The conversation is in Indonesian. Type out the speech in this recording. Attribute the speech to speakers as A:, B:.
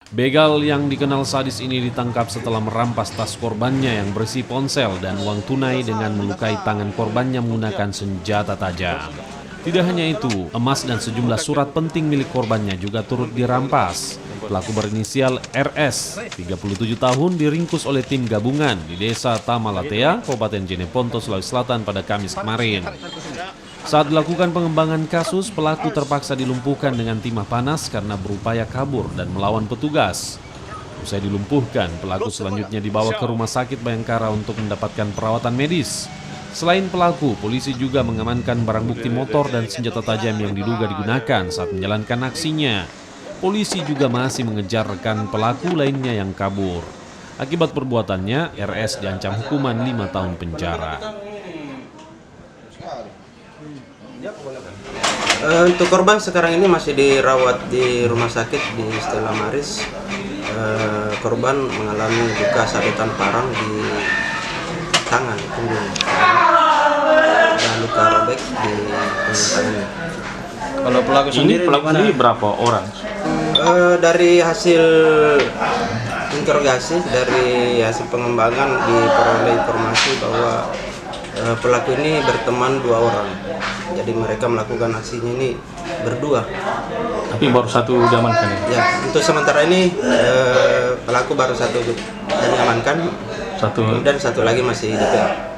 A: Begal yang dikenal sadis ini ditangkap setelah merampas tas korbannya yang berisi ponsel dan uang tunai dengan melukai tangan korbannya menggunakan senjata tajam. Tidak hanya itu, emas dan sejumlah surat penting milik korbannya juga turut dirampas. Pelaku berinisial RS, 37 tahun, diringkus oleh tim gabungan di Desa Tamalatea, Kabupaten Jeneponto, Sulawesi Selatan pada Kamis kemarin. Saat dilakukan pengembangan kasus, pelaku terpaksa dilumpuhkan dengan timah panas karena berupaya kabur dan melawan petugas. Usai dilumpuhkan, pelaku selanjutnya dibawa ke Rumah Sakit Bayangkara untuk mendapatkan perawatan medis. Selain pelaku, polisi juga mengamankan barang bukti motor dan senjata tajam yang diduga digunakan saat menjalankan aksinya. Polisi juga masih mengejar rekan pelaku lainnya yang kabur. Akibat perbuatannya, RS diancam hukuman 5 tahun penjara.
B: Untuk korban sekarang ini masih dirawat di rumah sakit di Stella Maris. Korban mengalami luka sabetan parang di tangan, punggung, dan luka robek di tangannya.
C: Kalau pelaku sendiri berapa orang?
B: Dari hasil interogasi, dari hasil pengembangan diperoleh informasi bahwa pelaku ini berteman 2 orang. Jadi mereka melakukan aksinya ini berdua.
C: Tapi baru satu diamankan ya?
B: Ya, untuk sementara ini pelaku baru satu diamankan. Kemudian satu lagi masih DPA.